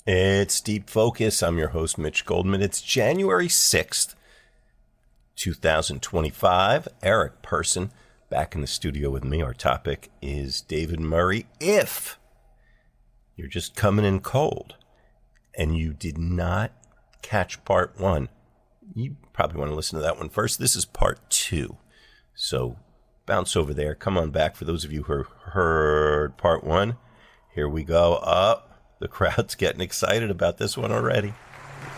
It's Deep Focus. I'm your host, Mitch Goldman. It's January 6th, 2025. Eric Person back in the studio with me. Our topic is David Murray. If you're just coming in cold and you did not catch part one, you probably want to listen to that one first. This is part two. So bounce over there. Come on back. For those of you who heard part one, here we go. Up. The crowd's getting excited about this one already.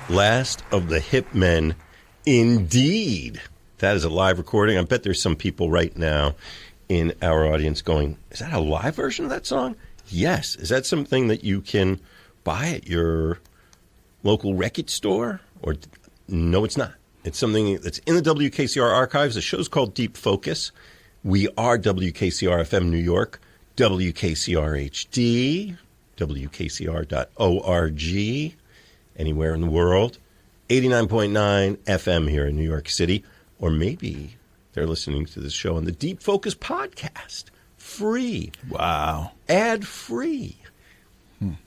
Last of the Hip Men, indeed. That is a live recording. I bet there's some people right now in our audience going, is that a live version of that song? Yes. Is that something that you can buy at your local record store? Or no, it's not. It's something that's in the WKCR archives. The show's called Deep Focus. We are WKCR-FM New York, WKCR-HD, WKCR.org, anywhere in the world, 89.9 FM here in New York City, or maybe they're listening to this show on the Deep Focus podcast, free. Wow. Ad-free.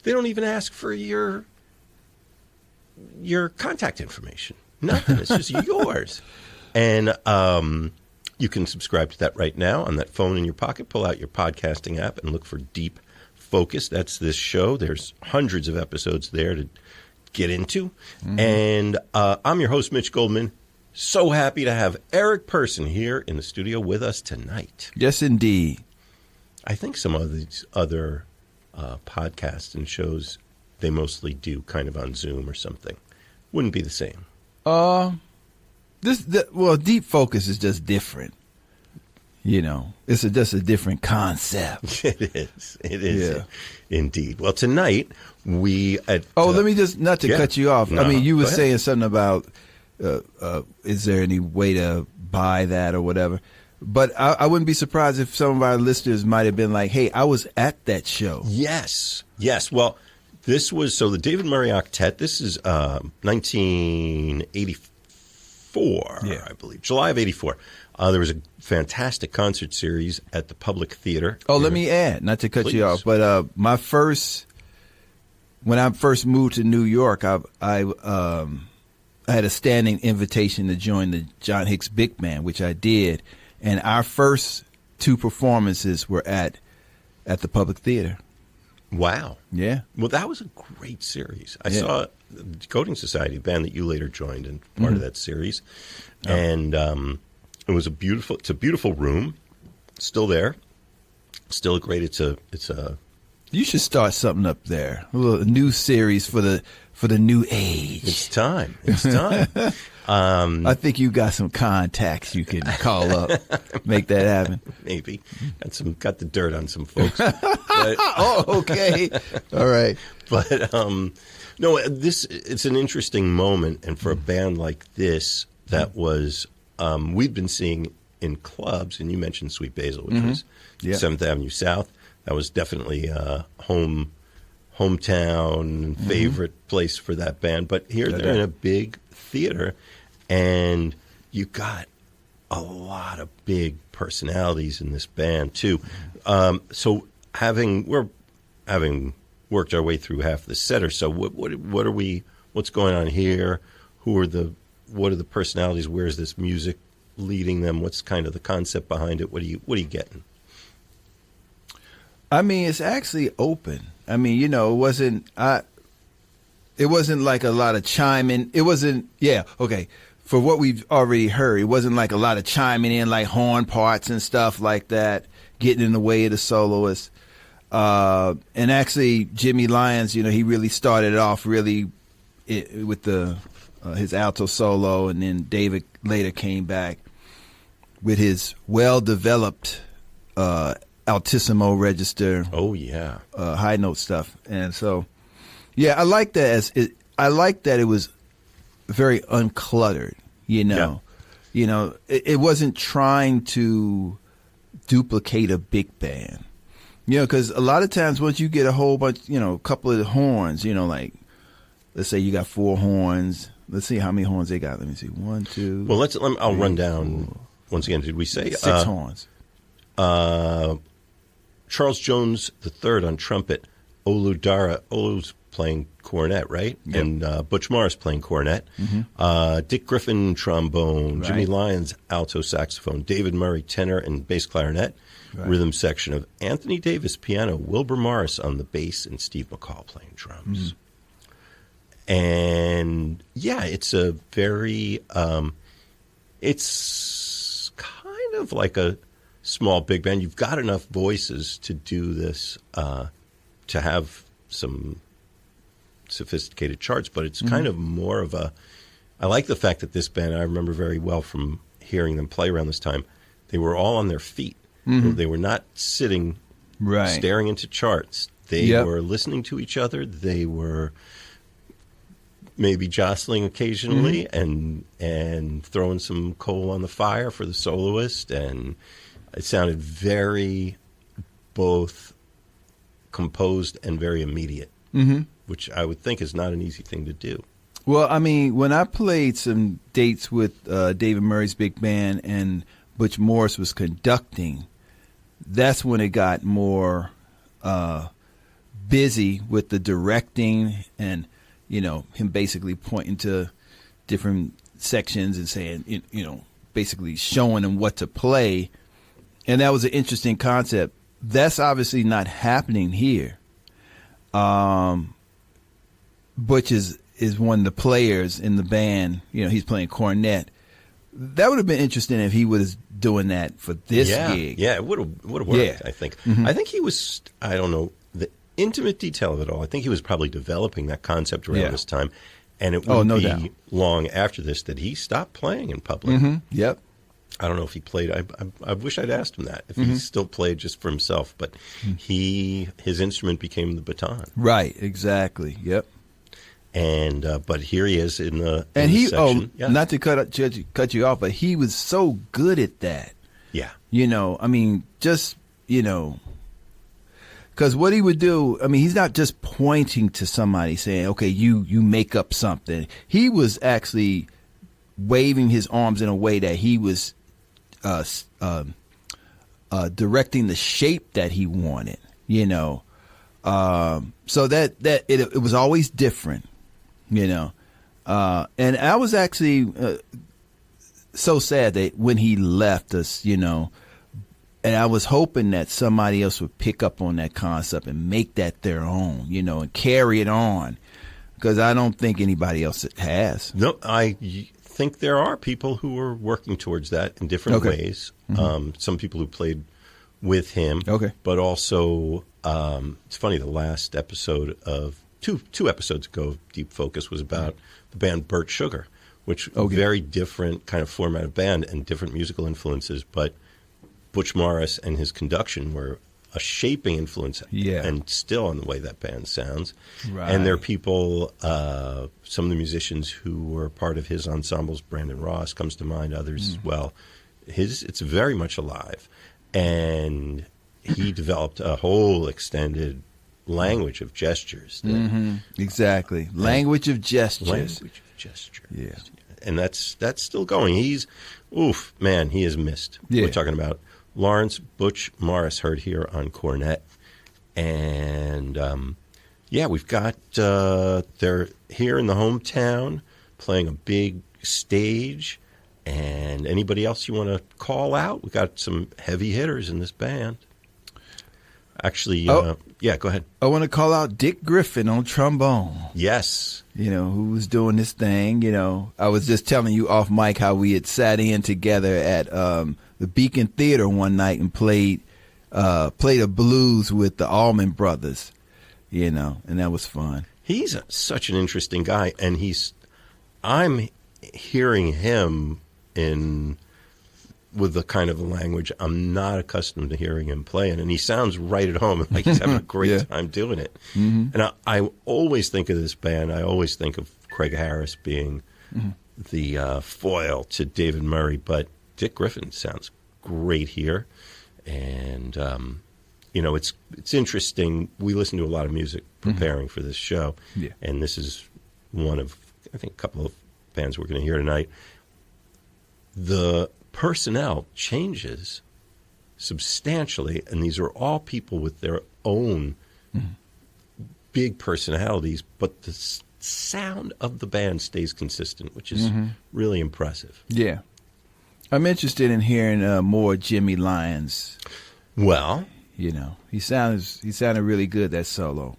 They don't even ask for your contact information. Nothing. It's just yours. And you can subscribe to that right now on that phone in your pocket. Pull out your podcasting app and look for Deep Focus. That's this show. There's hundreds of episodes there to get into. Mm-hmm. And I'm your host, Mitch Goldman. So happy to have Eric Person here in the studio with us tonight. Yes, indeed. I think some of these other podcasts and shows, they mostly do kind of on Zoom or something. Wouldn't be the same. Deep Focus is just different. You know, it's just a different concept. It is. It is. Yeah. Indeed. Well, tonight we... let me just, not to cut you off. No, I mean, you were saying something about, is there any way to buy that or whatever? But I wouldn't be surprised if some of our listeners might have been like, hey, I was at that show. Yes. Yes. Well, this was, so the David Murray Octet, this is 1984, I believe, July of 84. There was a fantastic concert series at the Public Theater. Oh, let me add, not to cut you off, but when I first moved to New York, I had a standing invitation to join the John Hicks Big Band, which I did, and our first two performances were at the Public Theater. Wow. Yeah. Well, that was a great series. I saw the Decoding Society, a band that you later joined, and part of that series, and it's a beautiful room, still there, still great. It's a. You should start something up there, a new series for the new age. It's time. It's time. I think you got some contacts you can call up, make that happen. Maybe got the dirt on some folks. But, oh, okay, all right. But no, it's an interesting moment, and for a band like this, that was. We've been seeing in clubs, and you mentioned Sweet Basil, which was 7th Avenue South. That was definitely hometown favorite place for that band. But here they're in a big theater, and you got a lot of big personalities in this band too. So we're having worked our way through half the set or so. What's going on here? What are the personalities? Where is this music leading them? What's kind of the concept behind it? What are you getting? I mean, it's actually open. I mean, it wasn't like a lot of chiming. It wasn't, for what we've already heard, it wasn't like a lot of chiming in, like horn parts and stuff like that, getting in the way of the soloist. And actually, Jimmy Lyons, he really started off with his alto solo, and then David later came back with his well-developed altissimo register. Oh yeah, high note stuff, and so I like that. I like that it was very uncluttered. It wasn't trying to duplicate a big band. Because a lot of times once you get a whole bunch, a couple of horns, like let's say you got 4 horns. Let's see how many horns they got. Let me see. 1, 2. Well, I'll run down once again. Did we say 6 horns? Charles Jones III on trumpet, Oludara playing cornet, right? Yep. And Butch Morris playing cornet. Dick Griffin, trombone. Right. Jimmy Lyons, alto saxophone. David Murray, tenor and bass clarinet. Right. Rhythm section of Anthony Davis, piano. Wilbur Morris on the bass, and Steve McCall playing drums. And, yeah, it's a very, it's kind of like a small big band. You've got enough voices to do this, to have some sophisticated charts, but it's kind of more of a, I like the fact that this band, I remember very well from hearing them play around this time, they were all on their feet. They were not sitting, staring into charts. They were listening to each other. They were maybe jostling occasionally and throwing some coal on the fire for the soloist. And it sounded very both composed and very immediate, which I would think is not an easy thing to do. Well, I mean, when I played some dates with David Murray's big band and Butch Morris was conducting, that's when it got more busy with the directing and, you know, him basically pointing to different sections and saying, you know, basically showing them what to play. And that was an interesting concept. That's obviously not happening here. Butch is one of the players in the band. You know, he's playing cornet. That would have been interesting if he was doing that for this gig. Yeah, it would have worked, I think. I think he was, I don't know, the intimate detail of it all. I think he was probably developing that concept around this time. And it wouldn't be long after this that he stopped playing in public. Yep. I don't know if he played. I wish I'd asked him that, if he still played just for himself. But his instrument became the baton. Right, exactly. Yep. And but here he is in the section. Yeah. Not to cut you off, but he was so good at that. Yeah. You know, I mean, just, you know, because what he would do, I mean, he's not just pointing to somebody saying, okay, you make up something. He was actually waving his arms in a way that he was directing the shape that he wanted, you know. So that it was always different, you know. And I was actually so sad that when he left us, you know, and I was hoping that somebody else would pick up on that concept and make that their own, you know, and carry it on, because I don't think anybody else has. No, I think there are people who are working towards that in different ways. Some people who played with him, but also it's funny, the last episode of two episodes ago of Deep Focus was about the band Burt Sugar, which very different kind of format of band and different musical influences, but Butch Morris and his conduction were a shaping influence and still on the way that band sounds. Right. And there are people, some of the musicians who were part of his ensembles, Brandon Ross comes to mind, others as well. It's very much alive. And he developed a whole extended language of gestures. Exactly. Language of gestures. Language of gestures. Yeah. And that's still going. He is missed. Yeah. We're talking about Lawrence Butch Morris, heard here on cornet. And, we've got, they're here in the hometown playing a big stage. And anybody else you want to call out? We've got some heavy hitters in this band. Actually, go ahead. I want to call out Dick Griffin on trombone. Yes. You know, who was doing this thing. You know, I was just telling you off mic how we had sat in together at the Beacon Theater one night and played a blues with the Allman Brothers, you know, and that was fun. He's such an interesting guy, and I'm hearing him with the kind of language I'm not accustomed to hearing him playing, and he sounds right at home, like he's having a great time doing it. And I always think of this band, I always think of Craig Harris being the foil to David Murray, but Dick Griffin sounds great here. And, it's interesting. We listen to a lot of music preparing for this show, and this is one of, I think, a couple of bands we're going to hear tonight. The personnel changes substantially, and these are all people with their own big personalities, but the sound of the band stays consistent, which is really impressive. Yeah. I'm interested in hearing more Jimmy Lyons. Well, You know, he sounded really good, that solo.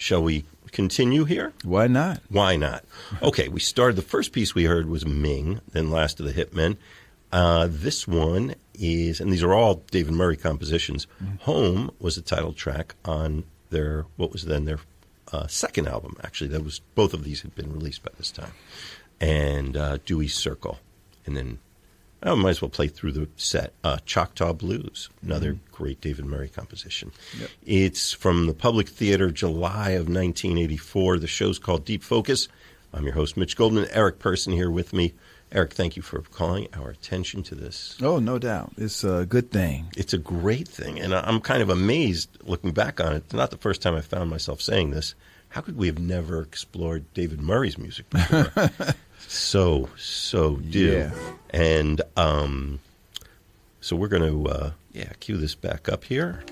shall we continue here? Why not? Why not? Okay, we started, the first piece we heard was Ming, then Last of the Hitmen. This one is, and these are all David Murray compositions. Home was the title track on their, what was then their second album, actually. That was, both of these had been released by this time. And Dewey's Circle. And then I might as well play through the set. Choctaw Blues, another great David Murray composition. Yep. It's from the Public Theater, July of 1984. The show's called Deep Focus. I'm your host, Mitch Goldman. Eric Person here with me. Eric, thank you for calling our attention to this. Oh, no doubt. It's a good thing. It's a great thing, and I'm kind of amazed looking back on it. It's not the first time I found myself saying this. How could we have never explored David Murray's music before? so do. Yeah. And so we're going to, cue this back up here.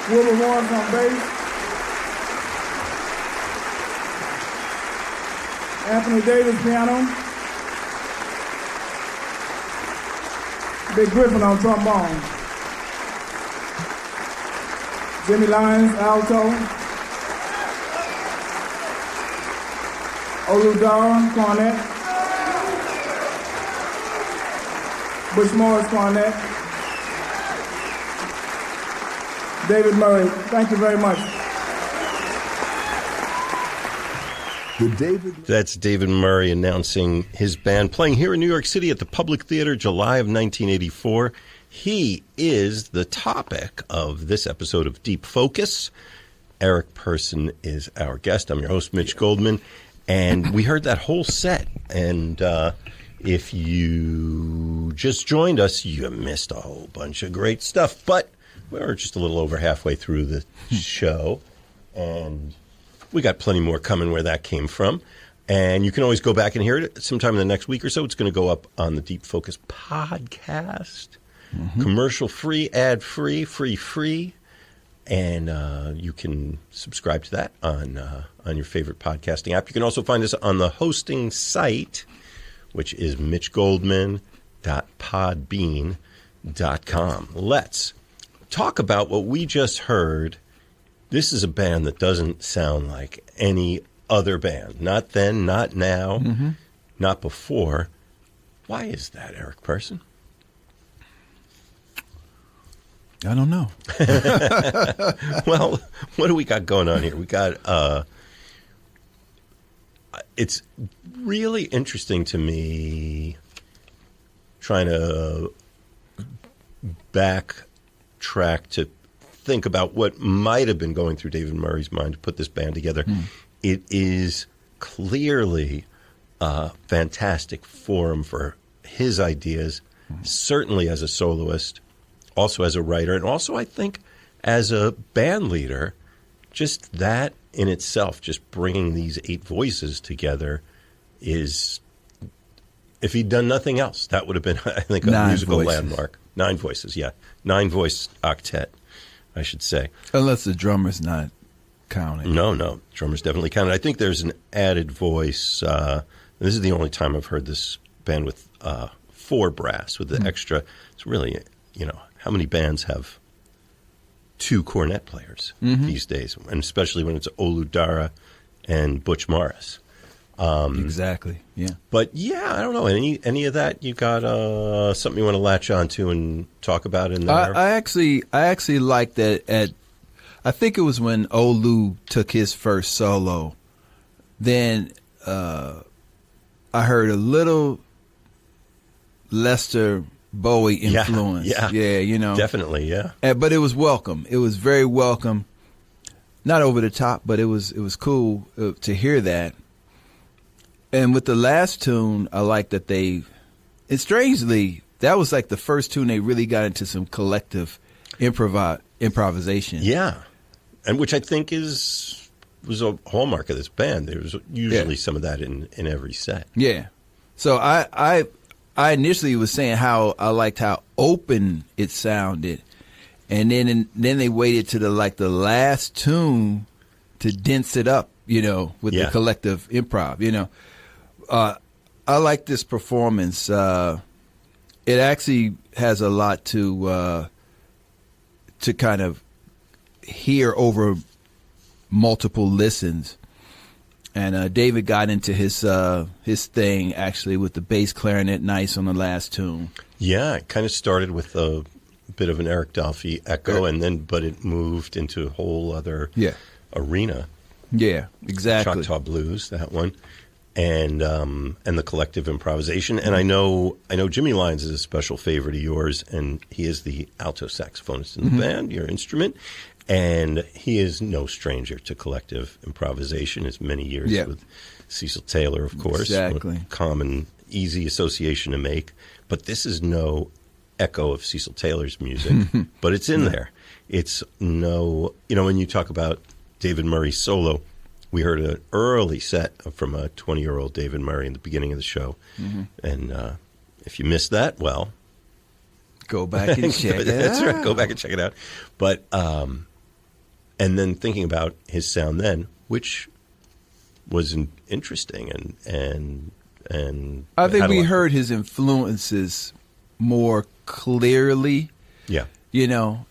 Wilbur Morris on bass. Anthony Davis piano. Big Griffin on trombone. Jimmy Lyons, alto. Olu Dara, cornet. Butch Morris, cornet. David Murray, thank you very much. That's David Murray announcing his band playing here in New York City at the Public Theater, July of 1984. He is the topic of this episode of Deep Focus. Eric Person is our guest. I'm your host, Mitch Goldman. And we heard that whole set. And if you just joined us, you missed a whole bunch of great stuff. But we're just a little over halfway through the show. And we got plenty more coming where that came from. And you can always go back and hear it sometime in the next week or so. It's going to go up on the Deep Focus podcast. Mm-hmm. Commercial-free, ad-free, free. And you can subscribe to that on your favorite podcasting app. You can also find us on the hosting site, which is mitchgoldman.podbean.com. Let's talk about what we just heard. This is a band that doesn't sound like any other band. Not then, not now, not before. Why is that, Eric Person? I don't know. Well, what do we got going on here? We got, it's really interesting to me trying to backtrack to think about what might have been going through David Murray's mind to put this band together. It is clearly a fantastic forum for his ideas, certainly as a soloist, also as a writer, and also, I think, as a band leader. Just that in itself, just bringing these 8 voices together is, if he'd done nothing else, that would have been, I think, a musical landmark. 9 voices, yeah. 9-voice octet, I should say. Unless the drummer's not counting. No, drummer's definitely counted. I think there's an added voice. This is the only time I've heard this band with 4 brass, with the extra. It's really, how many bands have 2 cornet players these days, and especially when it's Olu Dara and Butch Morris. Exactly, yeah. But, yeah, I don't know. Any of that you got something you want to latch onto and talk about in there? I actually like that I think it was when Olu took his first solo. Then I heard a little Lester Bowie influence. Yeah, definitely, yeah. But it was welcome. It was very welcome. Not over the top, but it was cool to hear that. And with the last tune, I like that strangely, that was like the first tune they really got into some collective improvisation. Yeah, and which I think was a hallmark of this band. There was usually some of that in every set. Yeah. So I initially was saying how I liked how open it sounded, and then they waited to the last tune to dense it up, with the collective improv. I like this performance. It actually has a lot to kind of hear over multiple listens. And David got into his thing, actually, with the bass clarinet nice on the last tune. Yeah, it kind of started with a bit of an Eric Dolphy echo, but it moved into a whole other arena. Yeah, exactly. Choctaw Blues, that one, and the collective improvisation. And I know Jimmy Lyons is a special favorite of yours, and he is the alto saxophonist in the band, your instrument. And he is no stranger to collective improvisation. His many years with Cecil Taylor, of course. Exactly. Common, easy association to make. But this is no echo of Cecil Taylor's music, but it's in there. It's no, when you talk about David Murray solo, we heard an early set from a 20-year-old David Murray in the beginning of the show. And if you missed that, well, go back and check it out. That's right. Go back and check it out. But and then thinking about his sound then, which was interesting and I think we heard his influences more clearly. Yeah.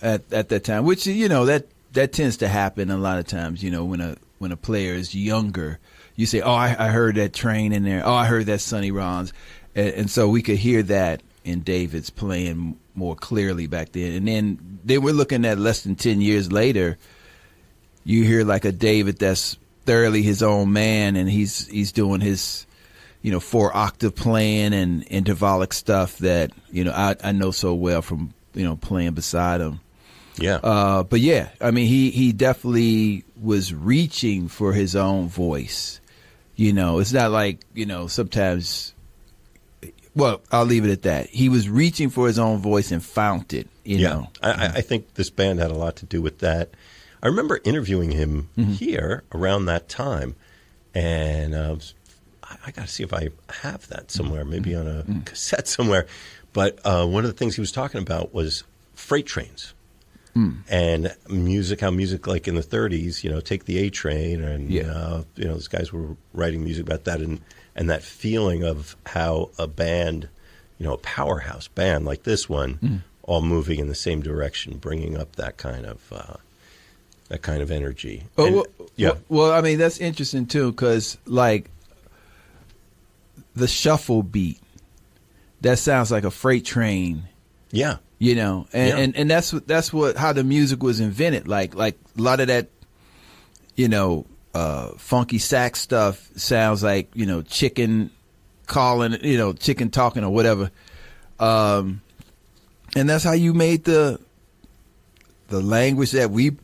At that time, which that tends to happen a lot of times. When a player is younger, you say, "Oh, I heard that Train in there. Oh, I heard that Sonny Rollins," and so we could hear that in David's playing more clearly back then. And then we're looking at less than 10 years later. You hear like a David that's thoroughly his own man, and he's doing his 4-octave playing and intervallic stuff that I know so well from playing beside him. Yeah. But yeah, I mean he definitely was reaching for his own voice. It's not like sometimes. Well, I'll leave it at that. He was reaching for his own voice and found it. I think this band had a lot to do with that. I remember interviewing him here around that time, and I got to see if I have that somewhere, maybe on a cassette somewhere. But one of the things he was talking about was freight trains and music, how music like in the 30s, take the A train, and those guys were writing music about that, and that feeling of how a band, a powerhouse band like this one, all moving in the same direction, bringing up that kind of energy. Oh, well, I mean that's interesting too, because like the shuffle beat, that sounds like a freight train. Yeah. And that's what how the music was invented. Like a lot of that, funky sax stuff sounds like, chicken calling, chicken talking or whatever. And that's how you made the language that we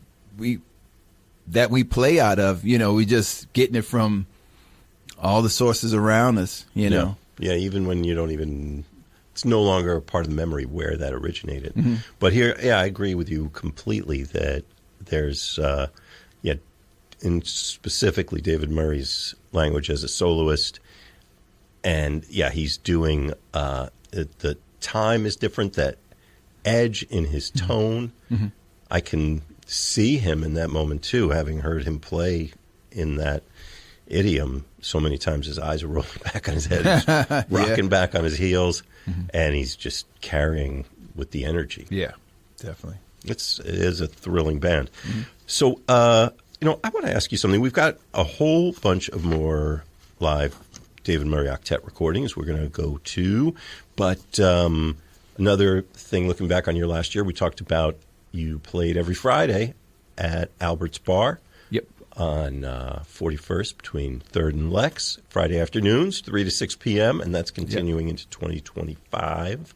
play out of. We just getting it from all the sources around us, Yeah, even when you don't even, it's no longer a part of the memory where that originated. But here, I agree with you completely that there's, in specifically David Murray's language as a soloist, and he's doing, the time is different, that edge in his tone. I can see him in that moment too, having heard him play in that idiom so many times. His eyes are rolling back on his head, he's rocking back on his heels, and he's just carrying with the energy. Yeah, definitely. It is a thrilling band. So, I want to ask you something. We've got a whole bunch of more live David Murray Octet recordings we're going to go to, but another thing, looking back on your last year, we talked about you played every Friday at Albert's Bar. Yep. On 41st between 3rd and Lex, Friday afternoons, 3 to 6 p.m., and that's continuing into 2025.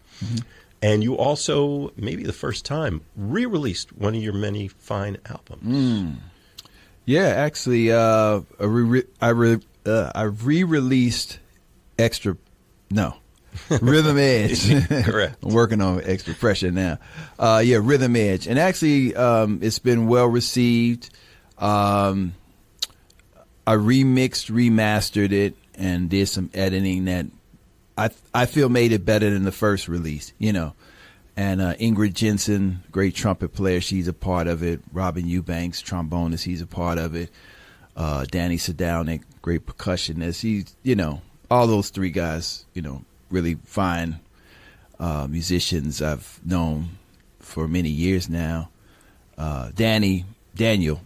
And you also, maybe the first time, re-released one of your many fine albums. Yeah, actually, I re-released Rhythm Edge. Correct. I'm working on Extra Pressure now. Rhythm Edge. And actually, it's been well received. I remixed, remastered it, and did some editing that I feel made it better than the first release, And Ingrid Jensen, great trumpet player, she's a part of it. Robin Eubanks, trombonist, he's a part of it. Danny Sadownik, great percussionist. He's, all those three guys, really fine musicians I've known for many years now. Daniel,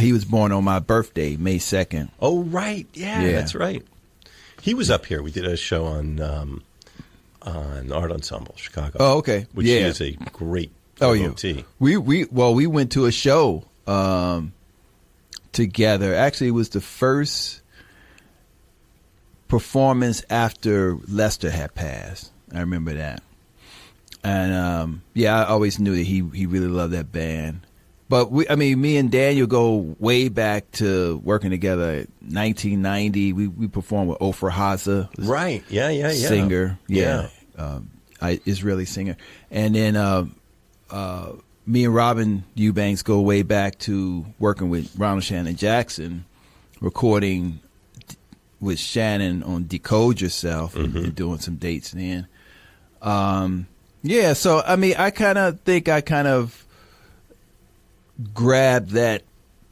he was born on my birthday, May 2nd. Oh, right. Yeah, that's right. He was up here. We did a show on Art Ensemble, Chicago. Oh, okay. Which is a great devotee. We went to a show together. Actually, it was the first performance after Lester had passed. I remember that. And I always knew that he really loved that band. But me and Daniel go way back to working together. 1990, we performed with Ofra Haza. Right. Yeah. Singer. Yeah. Israeli singer. And then me and Robin Eubanks go way back to working with Ronald Shannon Jackson, recording with Shannon on Decode Yourself and doing some dates then. So I kind of think I kind of grabbed that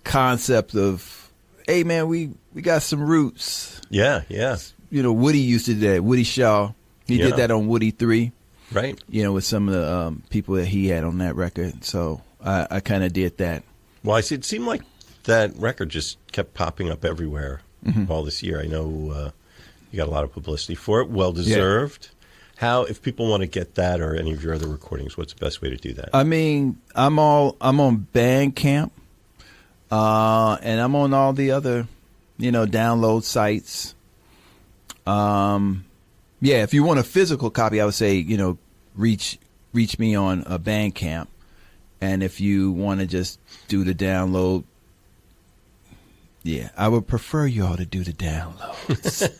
concept of, hey man, we got some roots. Yeah, yeah. Woody used to do that. Woody Shaw, he did that on Woody 3. Right. With some of the people that he had on that record. So I kind of did that. Well, it seemed like that record just kept popping up everywhere all this year. I know you got a lot of publicity for it. Well deserved. Yeah. If people want to get that or any of your other recordings, what's the best way to do that? I mean, I'm on Bandcamp, and I'm on all the other, download sites. If you want a physical copy, I would say, reach me on a Bandcamp. And if you want to just do the download, I would prefer you all to do the downloads.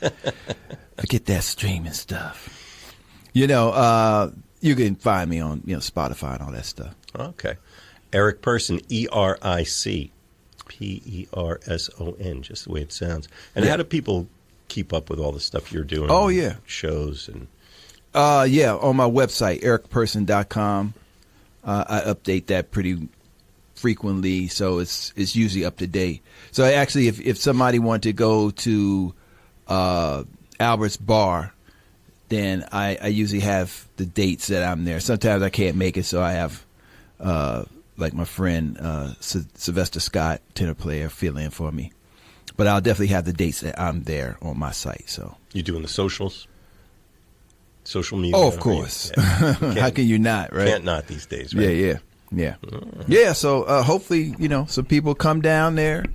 Forget that streaming stuff. You can find me on, Spotify and all that stuff. Okay. Eric Person, EricPerson, just the way it sounds. And how do people keep up with all the stuff you're doing? Oh, yeah. Shows and... on my website, ericperson.com. I update that pretty frequently, so it's usually up to date. So actually, if somebody wanted to go to Albert's Bar, then I usually have the dates that I'm there. Sometimes I can't make it, so I have like my friend Sylvester Scott, tenor player, fill in for me. But I'll definitely have the dates that I'm there on my site. So you doing the socials? Social media? Oh, of course. How can you not, right? Can't not these days, right? Yeah. Yeah, so hopefully, some people come down there.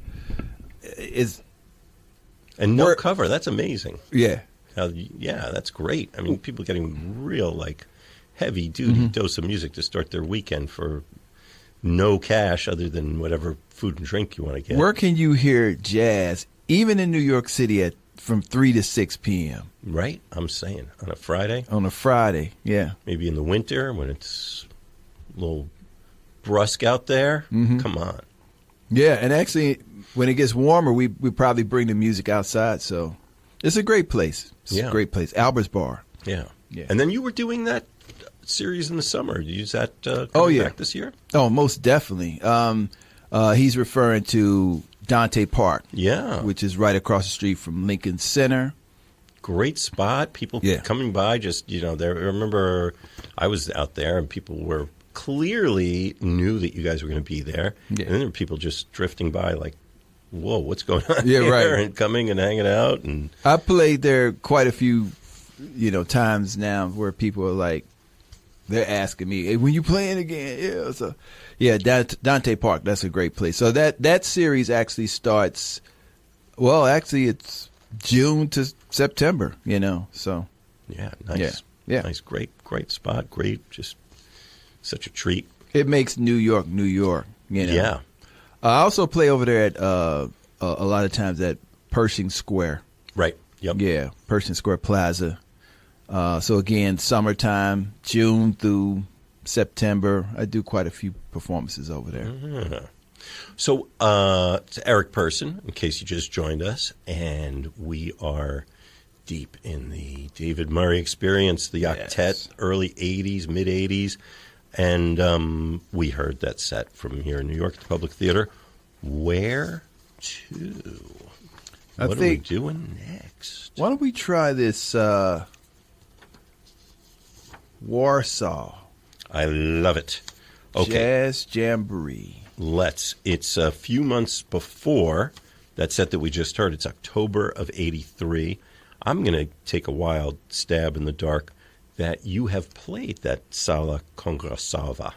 And no cover. That's amazing. Yeah. That's great. I mean, people getting real, heavy-duty dose of music to start their weekend for no cash other than whatever food and drink you want to get. Where can you hear jazz, even in New York City, from 3 to 6 p.m.? Right, I'm saying. On a Friday? On a Friday, yeah. Maybe in the winter when it's a little brusque out there. Come on. Yeah, and actually, when it gets warmer, we probably bring the music outside, so it's a great place. It's a great place. Albert's Bar. Yeah. And then you were doing that series in the summer. Is that back this year? Oh, most definitely. He's referring to Dante Park. Yeah. Which is right across the street from Lincoln Center. Great spot. People coming by just, I remember I was out there and people were clearly knew that you guys were going to be there. Yeah. And then there were people just drifting by like, whoa, what's going on here? Right. And coming and hanging out. And I played there quite a few, times now where people are like, they're asking me, hey, when you playing again? Yeah. So, Dante Park, that's a great place. So that series actually starts, it's June to September, so. Yeah, nice. Yeah. Nice, great spot, just such a treat. It makes New York, New York, Yeah. I also play over there at a lot of times at Pershing Square. Right, yep. Yeah, Pershing Square Plaza. So again, summertime, June through September, I do quite a few performances over there. Mm-hmm. So it's Eric Person, in case you just joined us, and we are deep in the David Murray experience, the Octet, early 80s, mid 80s, and we heard that set from here in New York at the Public Theater. Where to? What are we doing next? Why don't we try this Warsaw? I love it. Okay. Jazz Jamboree. Let's. It's a few months before that set that we just heard. It's October of 83. I'm going to take a wild stab in the dark that you have played that Sala Kongresowa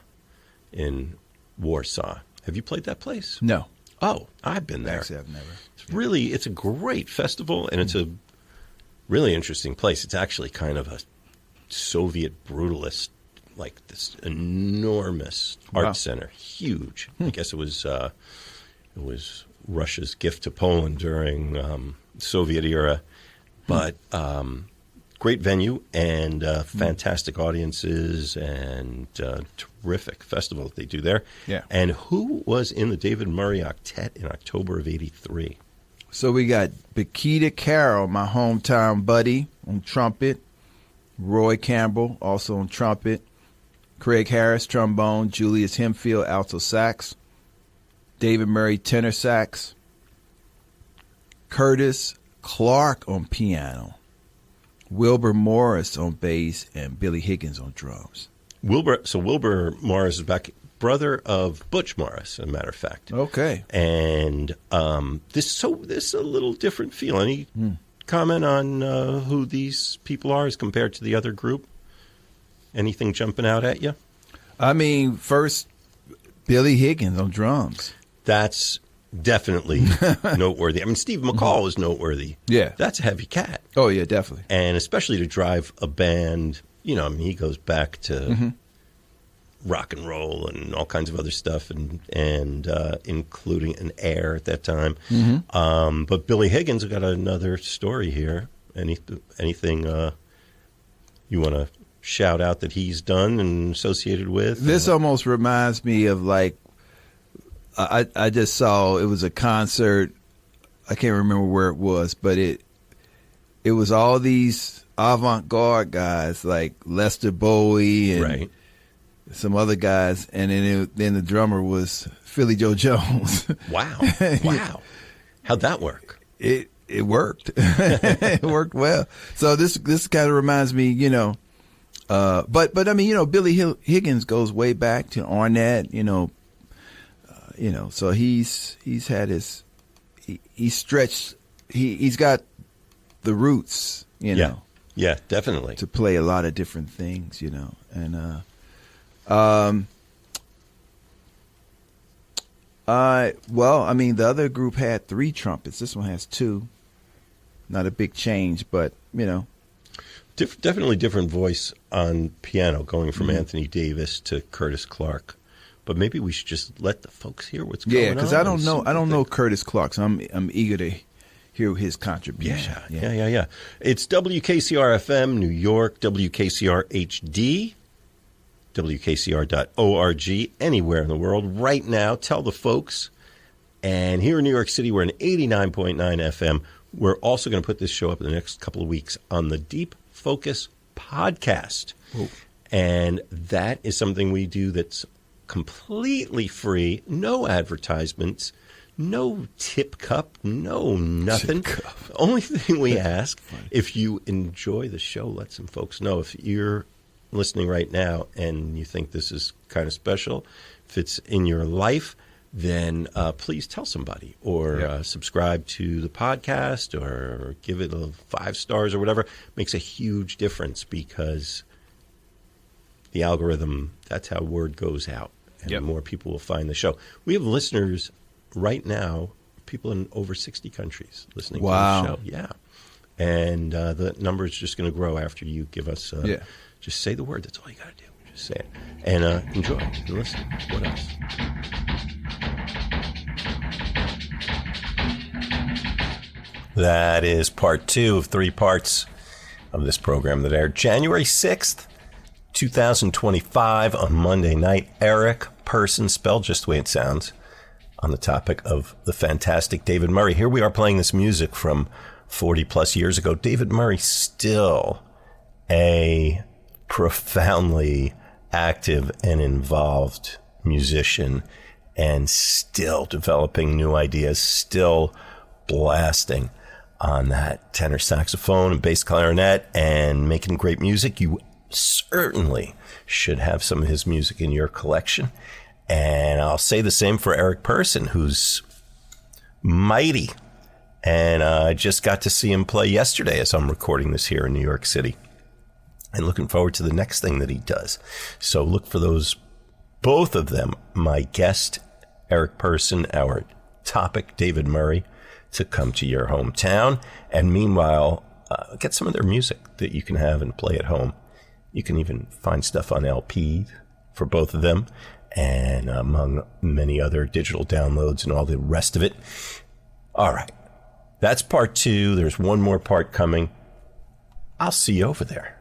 in Warsaw. Have you played that place? No. Oh, I've been there. Actually, I've never. It's a great festival, and it's a really interesting place. It's actually kind of a Soviet brutalist, like this enormous art center, huge. I guess it was Russia's gift to Poland during the Soviet era, but great venue and fantastic audiences and terrific festival that they do there. Yeah. And who was in the David Murray Octet in October of 83? So we got Bakita Carroll, my hometown buddy, on trumpet. Roy Campbell, also on trumpet. Craig Harris, trombone. Julius Hempfield, alto sax. David Murray tenor sax, Curtis Clark on piano, Wilbur Morris on bass, and Billy Higgins on drums. Wilbur Morris is back, brother of Butch Morris, as a matter of fact. Okay. And this is a little different feel. Any comment on who these people are as compared to the other group? Anything jumping out at you? I mean, first, Billy Higgins on drums. That's definitely noteworthy. I mean, Steve McCall is noteworthy. Yeah. That's a heavy cat. Oh, yeah, definitely. And especially to drive a band, I mean, he goes back to rock and roll and all kinds of other stuff, and including an Air at that time. But Billy Higgins got another story here. Anything you want to shout out that he's done and associated with? This almost reminds me of like, I just saw, it was a concert, I can't remember where it was, but it was all these avant-garde guys like Lester Bowie and some other guys, and then the drummer was Philly Joe Jones. Wow. How'd that work? It worked. It worked well. So this kind of reminds me, but I mean, Billy Higgins goes way back to Ornette, so he's had his, he's stretched, he's got the roots, Yeah, definitely. to play a lot of different things, and well, I mean, the other group had 3 trumpets. This one has 2. Not a big change, but Definitely different voice on piano, going from Anthony Davis to Curtis Clark. But maybe we should just let the folks hear what's going on. Yeah, because I don't know Curtis Clark, so I'm eager to hear his contribution. Yeah. It's WKCR-FM, New York, WKCR-HD, WKCR.org, anywhere in the world. Right now, tell the folks. And here in New York City, we're in 89.9 FM. We're also going to put this show up in the next couple of weeks on the Deep Focus podcast. Oh. And that is something we do that's completely free, no advertisements, no tip cup, no nothing. Only thing we ask, if you enjoy the show, let some folks know. If you're listening right now and you think this is kind of special, if it's in your life, then please tell somebody, or subscribe to the podcast, or give it 5 stars or whatever. Makes a huge difference, because the algorithm, that's how word goes out, and more people will find the show. We have listeners right now, people in over 60 countries listening to the show. Yeah. And the number is just going to grow after you give us, just say the word. That's all you got to do. Just say it. And enjoy and listen. What else? That is part 2 of 3 parts of this program that aired January 6th, 2025 on Monday night. Eric Person, spelled just the way it sounds, on the topic of the fantastic David Murray. Here we are playing this music from 40 plus years ago. David Murray, still a profoundly active and involved musician, and still developing new ideas, still blasting on that tenor saxophone and bass clarinet and making great music. You certainly should have some of his music in your collection. And I'll say the same for Eric Person, who's mighty. And I just got to see him play yesterday as I'm recording this here in New York City. And looking forward to the next thing that he does. So look for those, both of them, my guest, Eric Person, our topic, David Murray, to come to your hometown. And meanwhile, get some of their music that you can have and play at home. You can even find stuff on LP for both of them, and among many other digital downloads and all the rest of it. All right. That's part 2. There's one more part coming. I'll see you over there.